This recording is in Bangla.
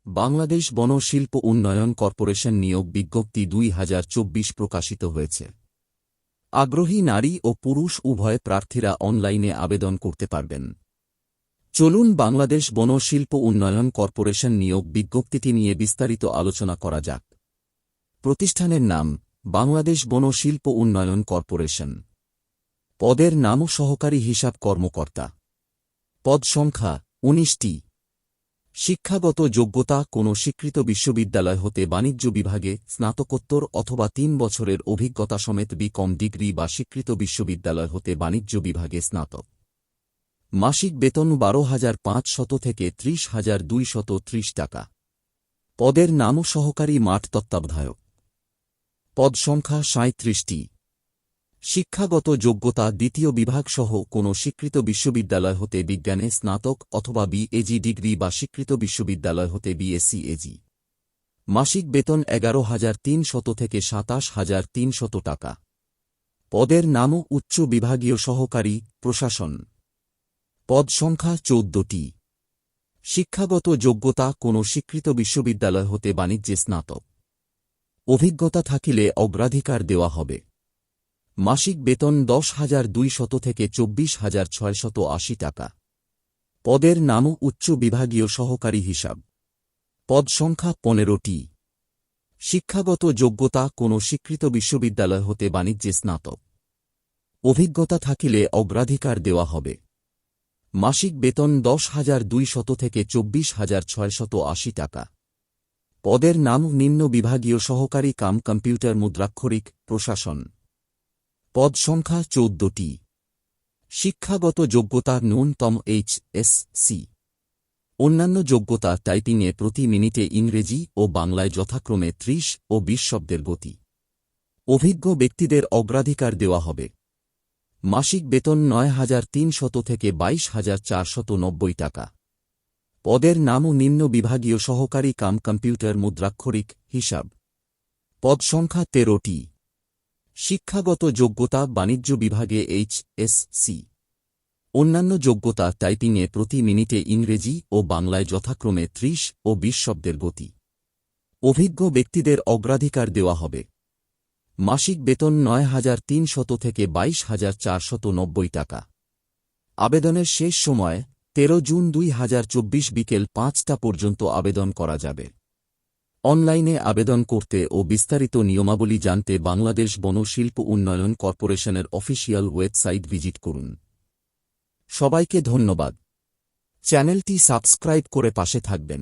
বাংলাদেশ বন শিল্প উন্নয়ন কর্পোরেশন নিয়োগ বিজ্ঞপ্তি ২০২৪ প্রকাশিত হয়েছে। আগ্রহী নারী ও পুরুষ উভয় প্রার্থীরা অনলাইনে আবেদন করতে পারবেন। চলুন বাংলাদেশ বন শিল্প উন্নয়ন কর্পোরেশন নিয়োগ বিজ্ঞপ্তিটি নিয়ে বিস্তারিত আলোচনা করা যাক। প্রতিষ্ঠানের নাম বাংলাদেশ বন শিল্প উন্নয়ন কর্পোরেশন। পদের নাম সহকারী হিসাব কর্মকর্তা। পদ সংখ্যা ১৯টি। শিক্ষাগত যোগ্যতা কোনো স্বীকৃত বিশ্ববিদ্যালয় হতে বাণিজ্য বিভাগে স্নাতকোত্তর অথবা ৩ বছরের অভিজ্ঞতা সমেত বি.কম ডিগ্রি বা স্বীকৃত বিশ্ববিদ্যালয় হতে বাণিজ্য বিভাগে স্নাতক। মাসিক বেতন ১২,৫০০ থেকে ৩০,২৩০ টাকা। পদের নাম সহকারী মাঠ তত্ত্বাবধায়ক। পদ সংখ্যা ৩৭টি। শিক্ষাগত যোগ্যতা দ্বিতীয় বিভাগসহ কোনো স্বীকৃত বিশ্ববিদ্যালয় হতে বিজ্ঞানে স্নাতক অথবা বি.এজি ডিগ্রি বা স্বীকৃত বিশ্ববিদ্যালয় হতে বি.এসসি.এজি। মাসিক বেতন ১১,৩০০ থেকে ২৭,৩০০ টাকা। পদের নাম উচ্চ বিভাগীয় সহকারী প্রশাসন। পদ সংখ্যা ১৪টি। শিক্ষাগত যোগ্যতা কোনো স্বীকৃত বিশ্ববিদ্যালয় হতে বাণিজ্যে স্নাতক। অভিজ্ঞতা থাকিলে অগ্রাধিকার দেওয়া হবে। মাসিক বেতন ১০,২০০ থেকে ২৪,৬৮০ টাকা। পদের নাম উচ্চ বিভাগীয় সহকারী হিসাব। পদ সংখ্যা ১৫টি। শিক্ষাগত যোগ্যতা কোনো স্বীকৃত বিশ্ববিদ্যালয় হতে বাণিজ্যে স্নাতক। অভিজ্ঞতা থাকিলে অগ্রাধিকার দেওয়া হবে। মাসিক বেতন ১০,২০০ থেকে ২৪,৬৮০ টাকা। পদের নাম নিম্ন বিভাগীয় সহকারী কাম কম্পিউটার মুদ্রাক্ষরিক প্রশাসন। পদ সংখ্যা ১৪টি। শিক্ষাগত যোগ্যতা ন্যূনতম এইচএসসি। অন্যান্য যোগ্যতা টাইপিংয়ে প্রতি মিনিটে ইংরেজি ও বাংলায় যথাক্রমে ৩০ ও ২০ শব্দের গতি। অভিজ্ঞ ব্যক্তিদের অগ্রাধিকার দেওয়া হবে। মাসিক বেতন ৯,৩০০ থেকে ২২,৪৯০ টাকা। পদের নাম নিম্ন বিভাগীয় সহকারী কাম কম্পিউটার মুদ্রাক্ষরিক হিসাব। পদ সংখ্যা ১৩টি। শিক্ষাগত যোগ্যতা বাণিজ্য বিভাগে এইচএসসি। অন্যান্য যোগ্যতা টাইপিংয়ে প্রতি মিনিটে ইংরেজি ও বাংলায় যথাক্রমে ৩০ ও ২০ শব্দের গতি। অভিজ্ঞ ব্যক্তিদের অগ্রাধিকার দেওয়া হবে। মাসিক বেতন ৯,৩০০ থেকে ২২,৪৯০ টাকা। আবেদনের শেষ সময় ১৩ জুন ২০২৪ বিকেল ৫টা পর্যন্ত আবেদন করা যাবে। অনলাইনে আবেদন করতে ও বিস্তারিত নিয়মাবলী জানতে বাংলাদেশ বন শিল্প উন্নয়ন কর্পোরেশনের অফিসিয়াল ওয়েবসাইট ভিজিট করুন। সবাইকে ধন্যবাদ। চ্যানেলটি সাবস্ক্রাইব করে পাশে থাকবেন।